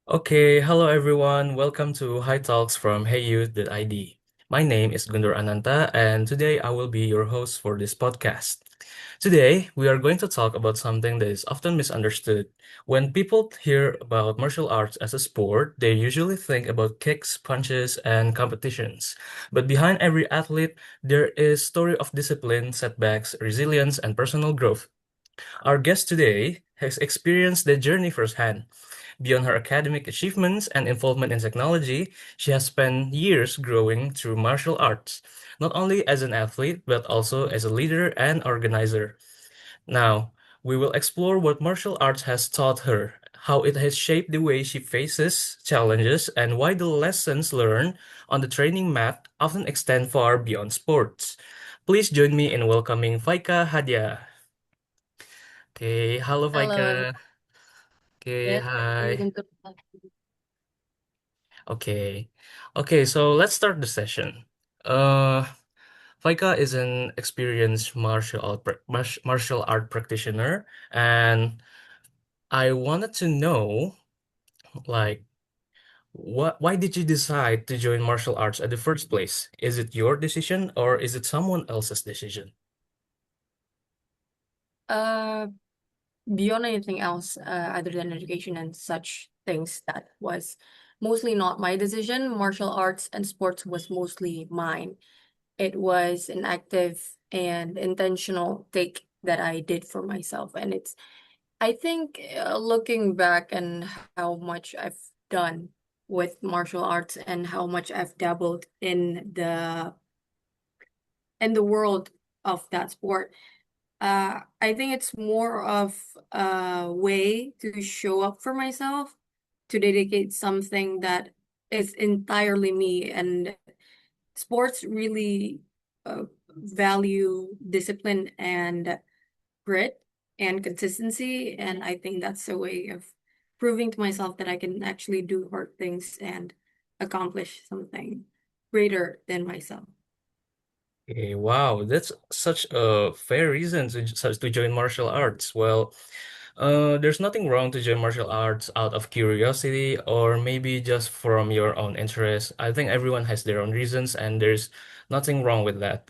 Okay, hello everyone. Welcome to High Talks from HeyYouth.id. My name is Gundur Ananta, and today I will be your host for this podcast. Today, we are going to talk about something that is often misunderstood. When people hear about martial arts as a sport, they usually think about kicks, punches, and competitions. But behind every athlete, there is story of discipline, setbacks, resilience, and personal growth. Our guest today has experienced the journey firsthand. Beyond her academic achievements and involvement in technology, she has spent years growing through martial arts, not only as an athlete, but also as a leader and organizer. Now, we will explore what martial arts has taught her, how it has shaped the way she faces challenges, and why the lessons learned on the training mat often extend far beyond sports. Please join me in welcoming Faiqa Hadya. Okay, halo Hello, everyone. Faika. Okay, Yes, thank you. hi. Okay. Okay, so let's start the session. Uh, Faika is an experienced martial art practitioner, and I wanted to know, like, why did you decide to join martial arts at the first place? Is it your decision or is it someone else's decision? Uh, Beyond anything else, other than education and such things, that was mostly not my decision. Martial arts and sports was mostly mine. It was an active and intentional take that I did for myself, and I think, looking back and how much I've done with martial arts and how much I've dabbled in the world of that sport. I think it's more of a way to show up for myself, to dedicate something that is entirely me. And sports really value discipline and grit and consistency. And I think that's a way of proving to myself that I can actually do hard things and accomplish something greater than myself. Okay, wow, that's such a fair reason to join martial arts. Well, there's nothing wrong to join martial arts out of curiosity or maybe just from your own interest. I think everyone has their own reasons, and there's nothing wrong with that.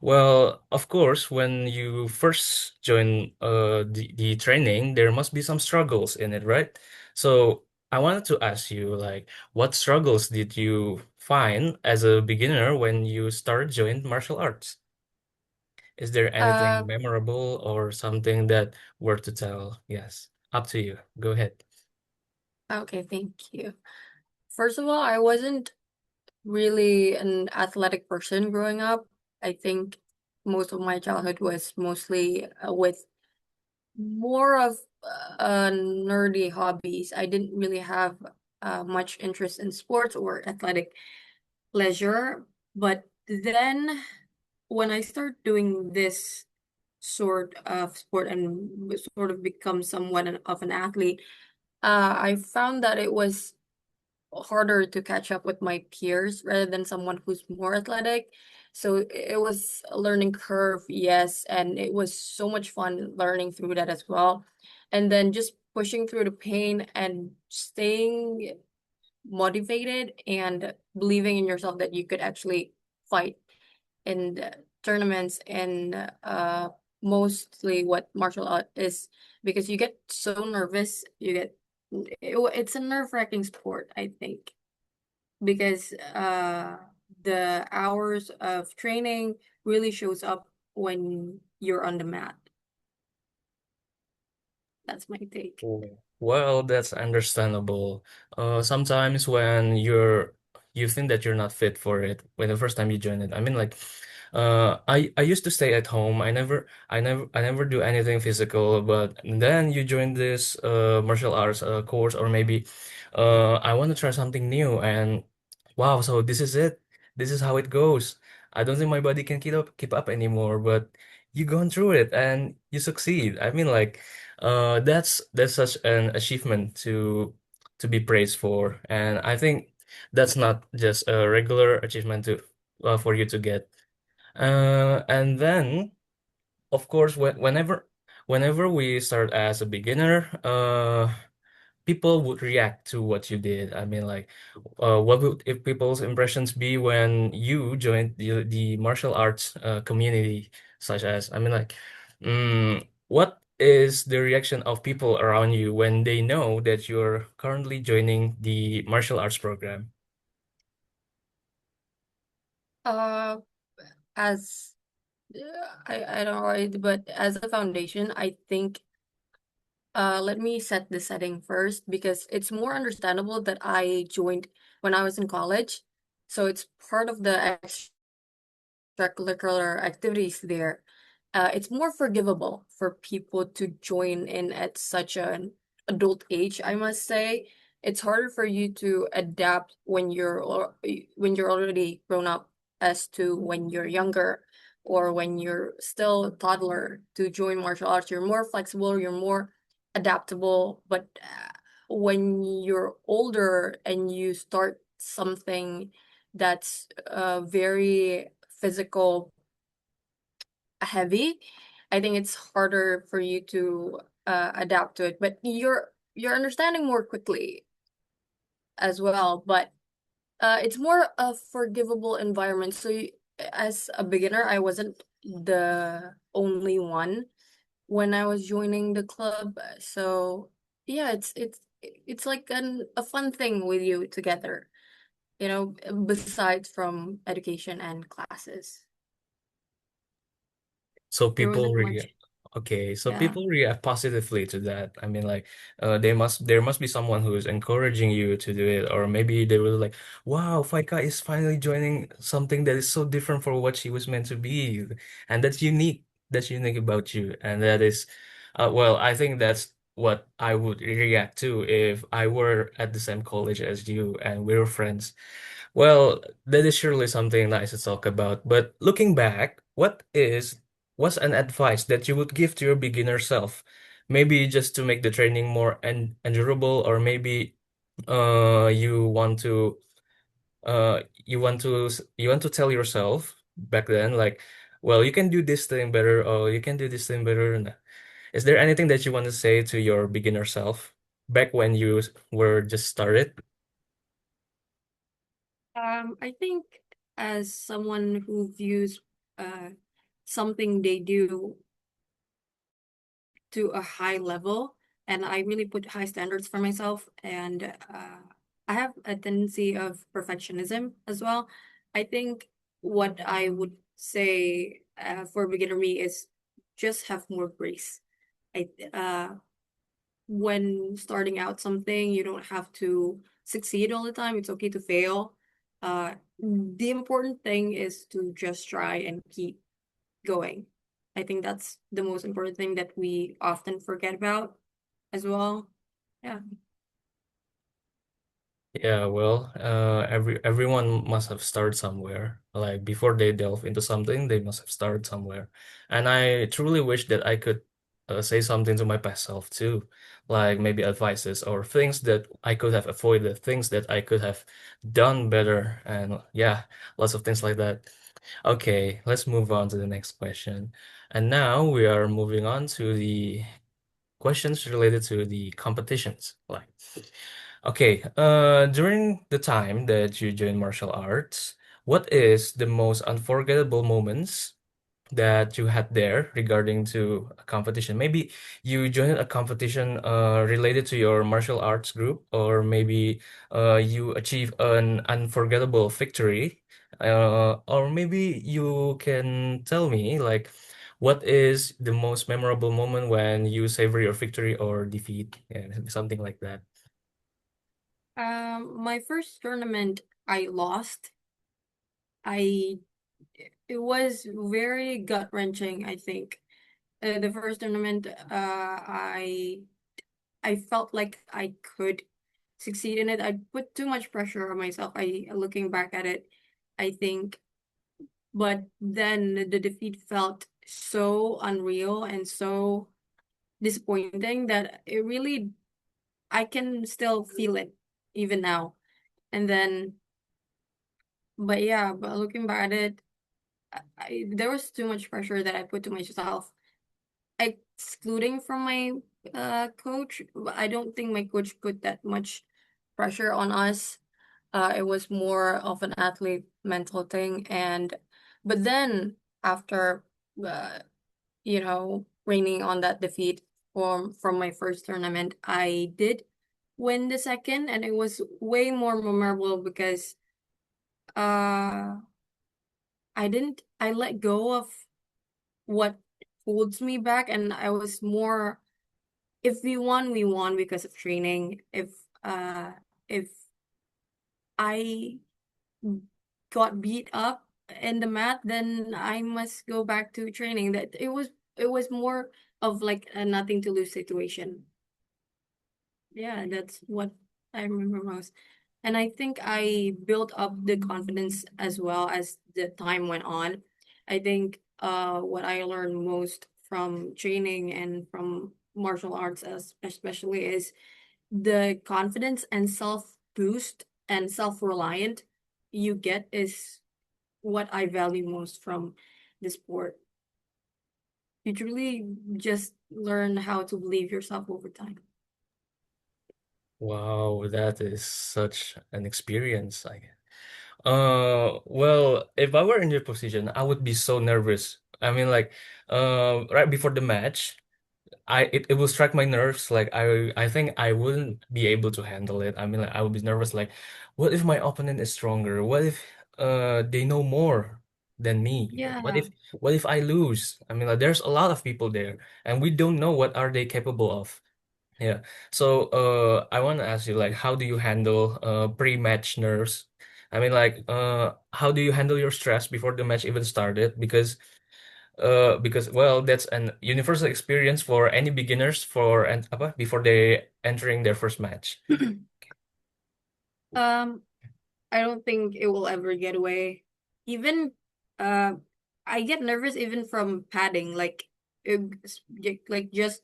Well, of course, when you first join the training, there must be some struggles in it, right? So I wanted to ask you, like, what struggles did you find as a beginner when you started joining martial arts? Is there Uh, anything memorable or something that worth to tell? Yes, up to you. Go ahead. okay, thank you. First of all, I wasn't really an athletic person growing up. I think most of my childhood was mostly with more of nerdy hobbies. I didn't really have much interest in sports or athletic leisure. But then when I start doing this sort of sport and sort of become somewhat of an athlete, I found that it was harder to catch up with my peers rather than someone who's more athletic. So it was a learning curve, yes, and it was so much fun learning through that as well. And then just pushing through the pain and staying motivated and believing in yourself that you could actually fight in the tournaments and mostly what martial art is, because you get so nervous, it's a nerve-wracking sport, I think, because the hours of training really shows up when you're on the mat. That's my take. Oh, well, that's understandable. Sometimes when you think that you're not fit for it when the first time you join it. I mean, like, I used to stay at home. I never do anything physical. But then you join this martial arts course, or maybe I want to try something new. And wow, so this is it. This is how it goes. I don't think my body can keep up anymore. But you gone through it and you succeed. I mean, like. That's such an achievement to be praised for, and I think that's not just a regular achievement to for you to get. And then, of course, whenever we start as a beginner, people would react to what you did? I mean, like, what would if people's impressions be when you joined the martial arts community, such as, I mean, like, what is the reaction of people around you when they know that you're currently joining the martial arts program? Uh, as I don't know, but as a foundation, I think let me set the setting first because it's more understandable that I joined when I was in college. So it's part of the extracurricular activities there. It's more forgivable for people to join in at such an adult age, I must say. It's harder for you to adapt when you're already grown up as to when you're younger or when you're still a toddler to join martial arts. You're more flexible, you're more adaptable, but when you're older and you start something that's very physical heavy, I think it's harder for you to adapt to it. But you're understanding more quickly as well. But it's more a forgivable environment. So as a beginner, I wasn't the only one when I was joining the club. So yeah, it's like a fun thing with you together, besides from education and classes. So There people wasn't react. much, Okay, so yeah. people react positively to that. I mean, like, there must be someone who is encouraging you to do it, or maybe they were like, "Wow, Faika is finally joining something that is so different for what she was meant to be, and that's unique. That's unique about you, and that is, well, I think that's what I would react to if I were at the same college as you and we were friends. Well, that is surely something nice to talk about. But looking back, what's an advice that you would give to your beginner self? Maybe just to make the training more endurable, or maybe you want to you want to tell yourself back then, like, well, you can do this thing better, or you can do this thing better. And is there anything that you want to say to your beginner self back when you were just started? I think as someone who views uh something they do to a high level, and I really put high standards for myself, and I have a tendency of perfectionism as well. I think what I would say for beginner me is just have more grace. I When starting out something, you don't have to succeed all the time. It's okay to fail. The important thing is to just try and keep going. I think that's the most important thing that we often forget about as well. Yeah. Yeah, well, everyone must have started somewhere. Like before they delve into something, they must have started somewhere. And I truly wish that I could say something to my past self too, like maybe advices or things that I could have avoided, things that I could have done better, and yeah, lots of things like that. Okay, let's move on to the next question. And now we are moving on to the questions related to the competitions. Like, okay, during the time that you joined martial arts, what is the most unforgettable moments that you had there regarding to a competition? Maybe you joined a competition related to your martial arts group, or maybe you achieve an unforgettable victory, or maybe you can tell me like what is the most memorable moment when you savor your victory or defeat, yeah, something like that. My first tournament I lost. I It was very gut-wrenching, I think. The first tournament, I felt like I could succeed in it. I put too much pressure on myself. Looking back at it, I think, but then the defeat felt so unreal and so disappointing that I can still feel it even now. And then, but yeah, but looking back at it, there was too much pressure that I put to myself, excluding from my coach. I don't think my coach put that much pressure on us. It was more of an athlete mental thing, and but then after uh, raining on that defeat from my first tournament, I did win the second, and it was way more memorable because uh I let go of what holds me back, and I was more, if we won because of training. Uh if I got beat up in the mat, then I must go back to training. That it was more of like a nothing to lose situation. Yeah, that's what I remember most. And I think I built up the confidence as well as the time went on. I think what I learned most from training and from martial arts especially is the confidence and self boost and self reliant you get is what I value most from the sport. You truly just learn how to believe yourself over time. Wow, that is such an experience. Well, if I were in your position, I would be so nervous. I mean, like, right before the match, it will strike my nerves. Like, I think I wouldn't be able to handle it. I mean, like, I would be nervous. Like, what if my opponent is stronger? What if they know more than me? Yeah. What if I lose? I mean, like, there's a lot of people there, and we don't know what are they capable of. Yeah. So, I want to ask you, like, how do you handle pre-match nerves? I mean, like, how do you handle your stress before the match even started? Because well, that's an universal experience for any beginners for and apa before they entering their first match. Um, I don't think it will ever get away. Even uh I get nervous even from padding, like just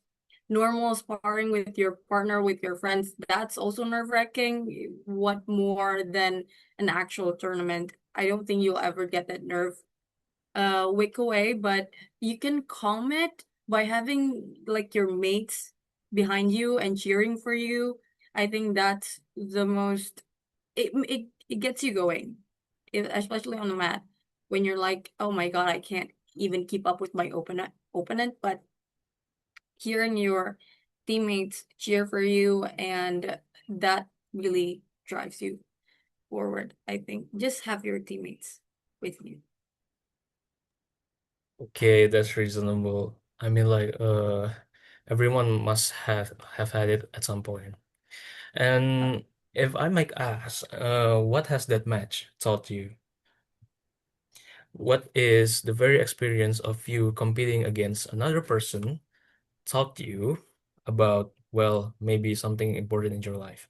normal sparring with your partner, with your friends. That's also nerve-wracking. What more than an actual tournament? I don't think you'll ever get that nerve wick away, but you can calm it by having like your mates behind you and cheering for you. I think that's the most, it gets you going, especially on the mat when you're like, oh my God, I can't even keep up with my opponent, but hearing your teammates cheer for you, and that really drives you forward. I think just have your teammates with you. Okay, that's reasonable. I mean, like, everyone must have had it at some point. And if I might ask, what has that match taught you? What is the very experience of you competing against another person taught you about, well, maybe something important in your life?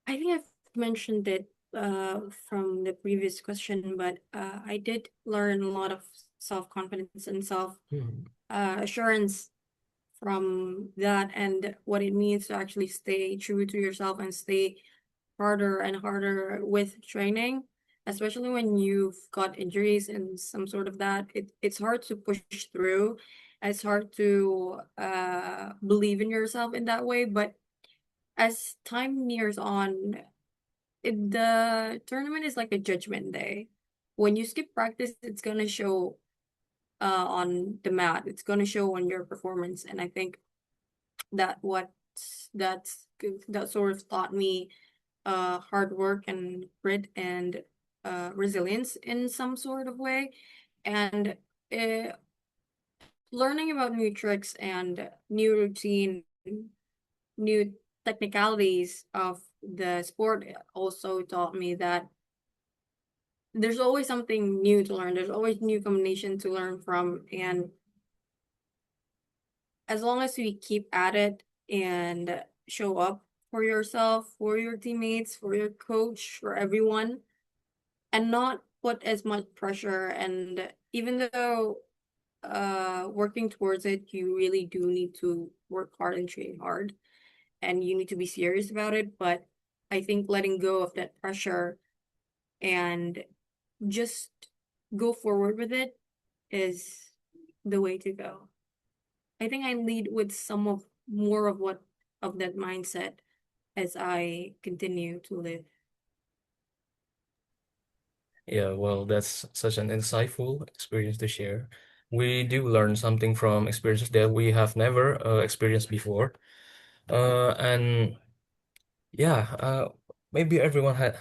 I think I've mentioned it from the previous question, but I did learn a lot of self-confidence and self Hmm. assurance from that, and what it means to actually stay true to yourself and stay harder and harder with training, especially when you've got injuries and some sort of that. It's hard to push through. It's hard to believe in yourself in that way, but as time nears on, the tournament is like a judgment day. When you skip practice, it's gonna show on the mat. It's gonna show on your performance, and I think that what that sort of taught me hard work and grit and resilience in some sort of way, and uh, learning about new tricks and new routine, new technicalities of the sport also taught me that there's always something new to learn. There's always new combination to learn from. And as long as we keep at it and show up for yourself, for your teammates, for your coach, for everyone, and not put as much pressure. And even though working towards it, you really do need to work hard and train hard, and you need to be serious about it. But I think letting go of that pressure and just go forward with it is the way to go. I think I lead with some of more of what of that mindset as I continue to live. Yeah, well, that's such an insightful experience to share. We do learn something from experiences that we have never experienced before. And yeah, maybe everyone had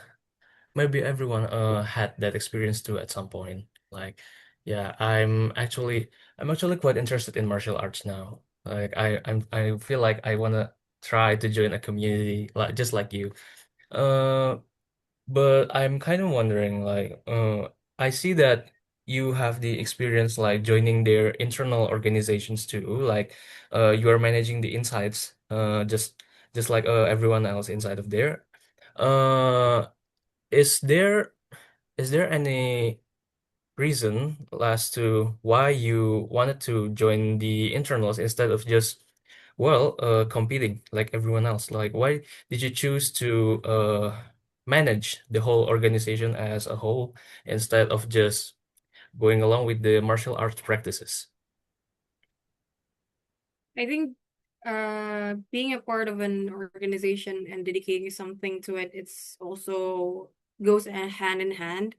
had that experience too at some point. Like, yeah, I'm actually quite interested in martial arts now. Like I feel like I wanna try to join a community like just like you. Uh, but I'm kind of wondering, like, I see that you have the experience like joining their internal organizations too. Like, you are managing the insights, just like everyone else inside of there. Uh, is there is there any reason as to why you wanted to join the internals instead of just, well, competing like everyone else? Like, why did you choose to manage the whole organization as a whole instead of just going along with the martial arts practices? I think being a part of an organization and dedicating something to it, it's also goes hand in hand.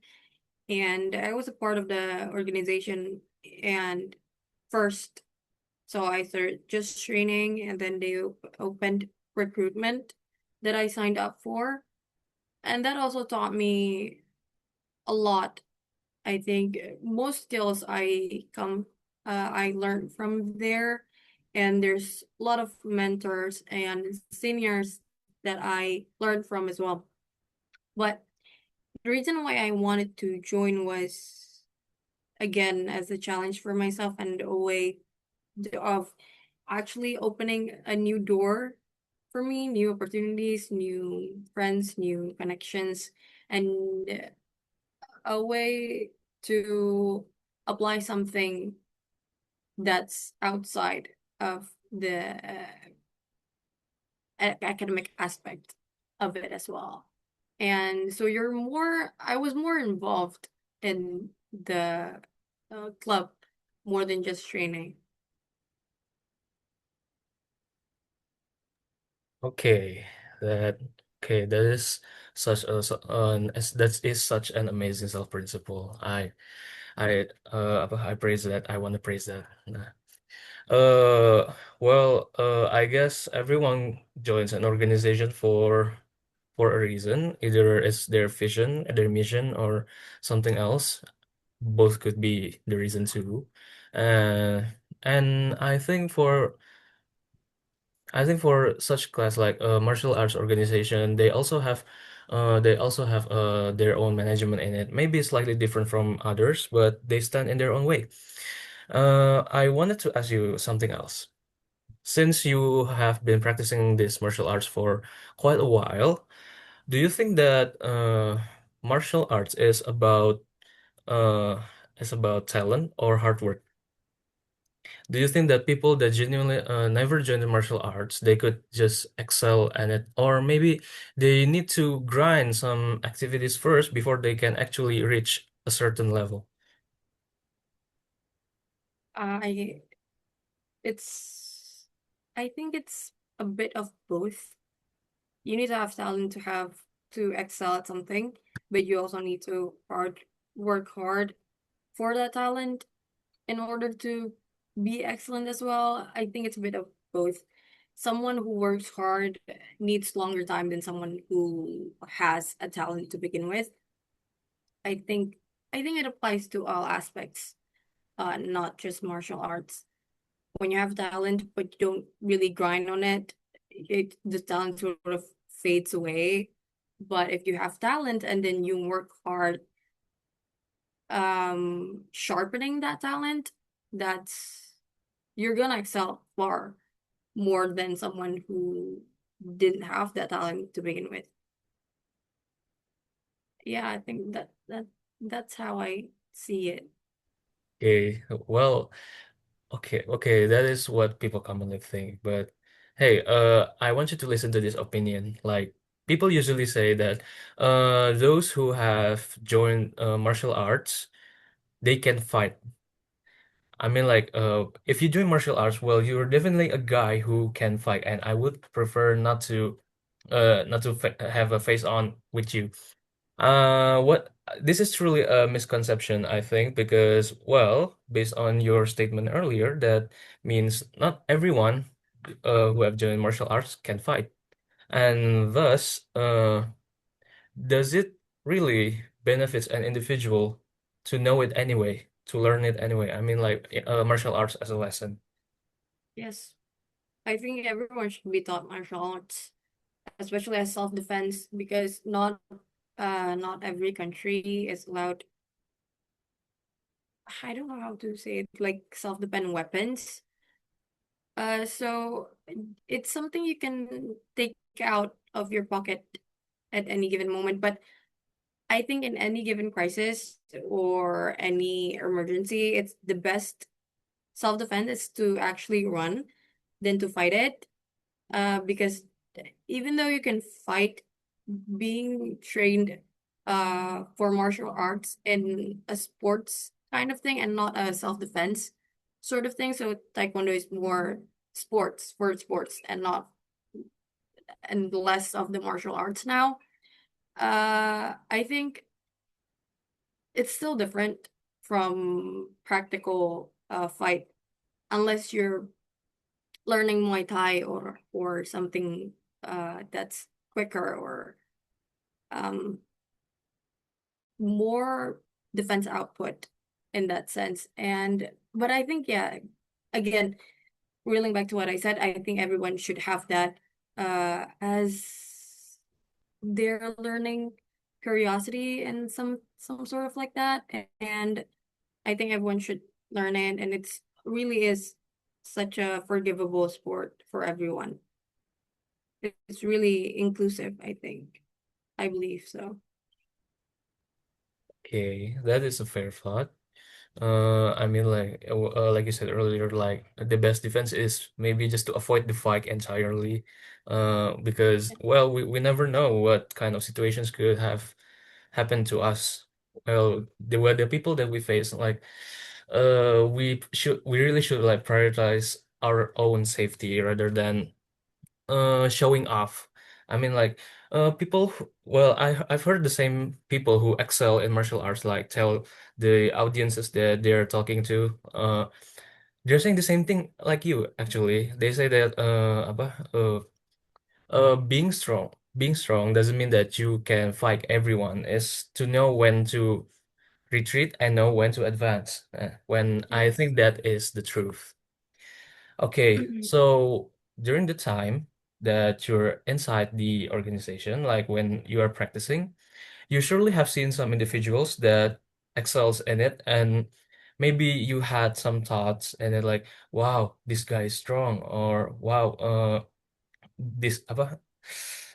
And I was a part of the organization and first, so I started just training and then they opened recruitment that I signed up for. And that also taught me a lot. I think most skills I learned from there, and there's a lot of mentors and seniors that I learned from as well. But the reason why I wanted to join was again as a challenge for myself and a way of actually opening a new door for me, new opportunities, new friends, new connections, and a way to apply something that's outside of the academic aspect of it as well. And so I was more involved in the club more than just training. Okay, that that is such a that is such an amazing self principle. I praise that. I want to praise that. Well, I guess everyone joins an organization for a reason. Either it's their vision, their mission, or something else. Both could be the reason too. Uh, and I think for such class like a martial arts organization, they also have their own management in it. Maybe slightly different from others, but they stand in their own way. I wanted to ask you something else. Since you have been practicing this martial arts for quite a while, do you think that martial arts uh is about talent or hard work? Do you think that people that genuinely never join the martial arts, they could just excel at it, or maybe they need to grind some activities first before they can actually reach a certain level? I it's I think it's a bit of both. You need to have talent to excel at something, but you also need to work hard for that talent in order to be excellent as well. I think it's a bit of both. Someone who works hard needs longer time than someone who has a talent to begin with. I think I think it applies to all aspects, not just martial arts. When you have talent but you don't really grind on it, the talent sort of fades away. But if you have talent and then you work hard sharpening that talent, that's you're gonna excel far more than someone who didn't have that talent to begin with. Yeah, I think that's how I see it. Okay, well, okay, that is what people commonly think. But hey, I want you to listen to this opinion. Like people usually say that those who have joined martial arts, they can fight. I mean, like, if you join martial arts, well, you're definitely a guy who can fight, and I would prefer not to fa have a face on with you. What this is truly a misconception, I think, because, well, based on your statement earlier, that means not everyone who have joined martial arts can fight, and thus, does it really benefits an individual to know it anyway, to learn it anyway? I mean, like, martial arts as a lesson. Yes, I think everyone should be taught martial arts, especially as self-defense, because not every country is allowed. I don't know how to say it, like self-defense weapons. So it's something you can take out of your pocket at any given moment. But I think in any given crisis or any emergency, it's the best self-defense is to actually run than to fight it. Because even though you can fight, being trained for martial arts in a sports kind of thing and not a self-defense sort of thing. So Taekwondo is more sports for sports and not and less of the martial arts now. I think it's still different from practical fight unless you're learning Muay Thai or something that's quicker or um more defense output in that sense. And but I think yeah, again, reeling back to what I said, I think everyone should have that as their learning curiosity and some sort of like that. And I think everyone should learn it, and it's really is such a forgivable sport for everyone. It's really inclusive, I think. I believe so. Okay, that is a fair thought. I mean, like you said earlier, like the best defense is maybe just to avoid the fight entirely, because, well, we never know what kind of situations could have happened to us. Well, the people that we face, like, we really should like prioritize our own safety rather than showing off. I mean, like, well, I've heard the same people who excel in martial arts like tell the audiences that they're talking to, they're saying the same thing like you actually. They say that being strong doesn't mean that you can fight everyone. It's to know when to retreat and know when to advance. When I Yes. think that is the truth. Okay, so during the time that you're inside the organization, like when you are practicing, you surely have seen some individuals that excels in it, and maybe you had some thoughts and then like, wow, this guy is strong, or wow, this apa,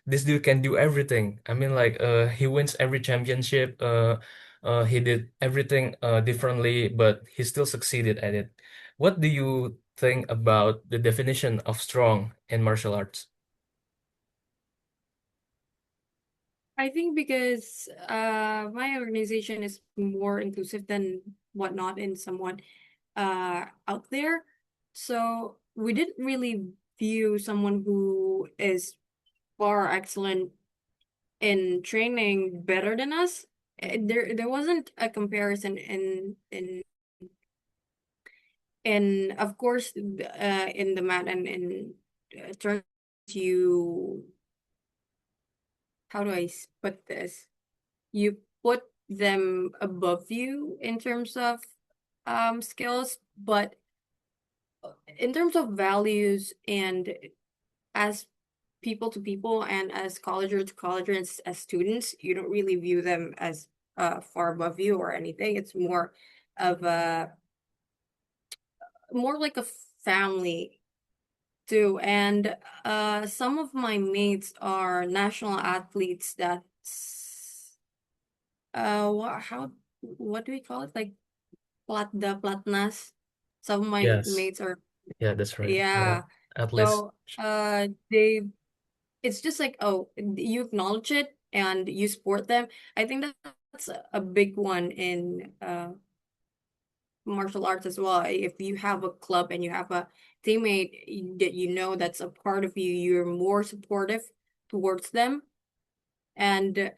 this dude can do everything. I mean, like, he wins every championship. He did everything differently, but he still succeeded at it. What do you think about the definition of strong in martial arts? I think because my organization is more inclusive than whatnot and somewhat out there. So we didn't really view someone who is far excellent in training better than us. There wasn't a comparison in of course in the mat and in terms you how do put this? You put them above you in terms of skills, but in terms of values and as people to people and as colleger to colleger and as students, you don't really view them as far above you or anything. It's more of a more like a family too. And some of my mates are national athletes that's what do we call it? Like platnas. Some of my Yes, mates are yeah, that's right. yeah. At least, So they it's just like oh you acknowledge it and you support them. I think that's a big one in martial arts as well. If you have a club and you have a teammate that you know that's a part of you, you're more supportive towards them. And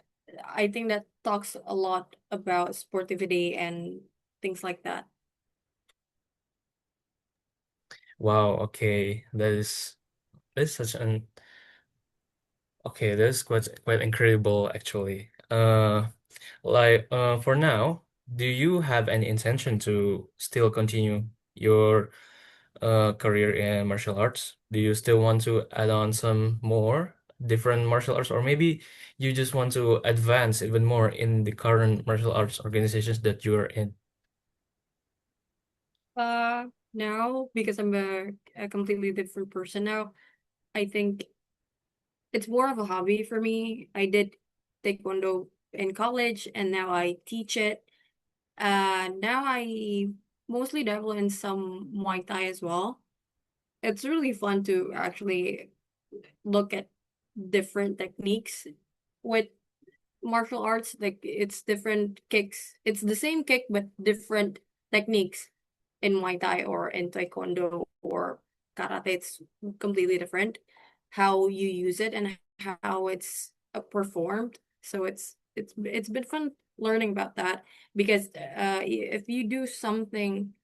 I think that talks a lot about sportivity and things like that. Wow, okay. That is such an okay, that is quite incredible actually. For now, do you have any intention to still continue your career in martial arts? Do you still want to add on some more different martial arts, or maybe you just want to advance even more in the current martial arts organizations that you're in? Now, because I'm a completely different person now, I think it's more of a hobby for me. I did Taekwondo in college and now I teach it. Now I mostly dabble in some Muay Thai as well. It's really fun to actually look at different techniques with martial arts. Like it's different kicks. It's the same kick but different techniques in Muay Thai or in Taekwondo or Karate. It's completely different how you use it and how it's performed. So it's been fun learning about that because if you do something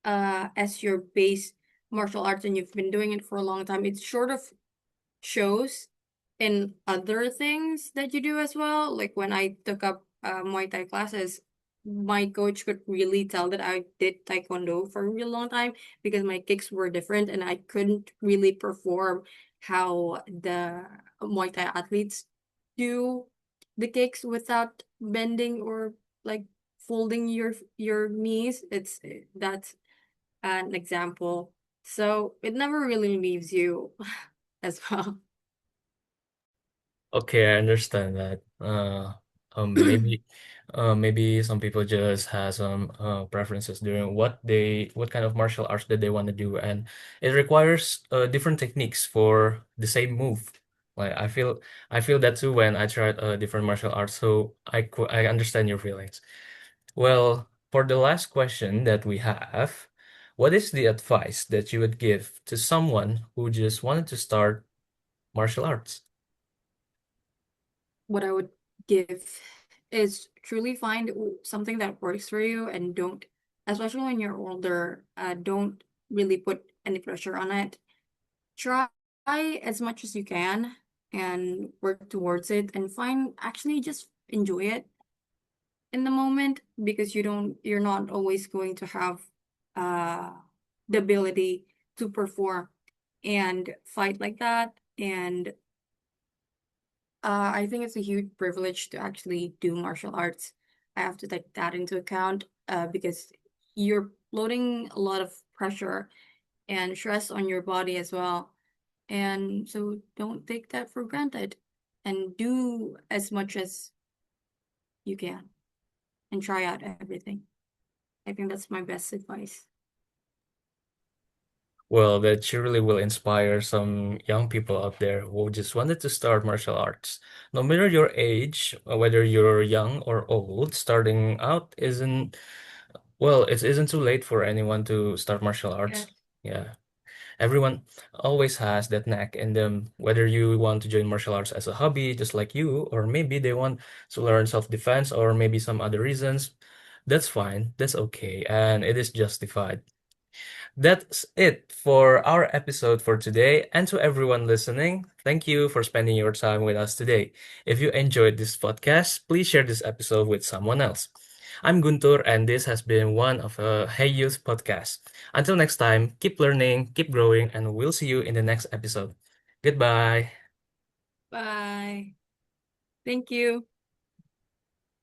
as your base martial arts and you've been doing it for a long time, it sort of shows in other things that you do as well. Like when I took up Muay Thai classes, my coach could really tell that I did Taekwondo for a real long time because my kicks were different and I couldn't really perform how the Muay Thai athletes do the kicks without bending or like folding your knees. It's that's an example. So it never really leaves you as well. Okay, I understand that. Maybe some people just have some preferences during what kind of martial arts that they want to do, and it requires different techniques for the same move. Like I feel that too when I tried different martial arts, so I understand your feelings. Well, for the last question that we have, what is the advice that you would give to someone who just wanted to start martial arts? What I would give is truly find something that works for you and don't, especially when you're older, don't really put any pressure on it. Try as much as you can and work towards it and find actually just enjoy it in the moment because you're not always going to have uh the ability to perform and fight like that. And I think it's a huge privilege to actually do martial arts. I have to take that into account because you're loading a lot of pressure and stress on your body as well. And so don't take that for granted and do as much as you can and try out everything. I think that's my best advice. Well, that surely will inspire some young people out there who just wanted to start martial arts. No matter your age, whether you're young or old, starting out it isn't too late for anyone to start martial arts. Yes. Yeah. Everyone always has that knack in them, whether you want to join martial arts as a hobby, just like you, or maybe they want to learn self-defense or maybe some other reasons. That's fine. That's okay. And it is justified. That's it for our episode for today. And to everyone listening, thank you for spending your time with us today. If you enjoyed this podcast, please share this episode with someone else. I'm Guntur, and this has been one of a Hey Youth podcast. Until next time, keep learning, keep growing, and we'll see you in the next episode. Goodbye. Bye. Thank you.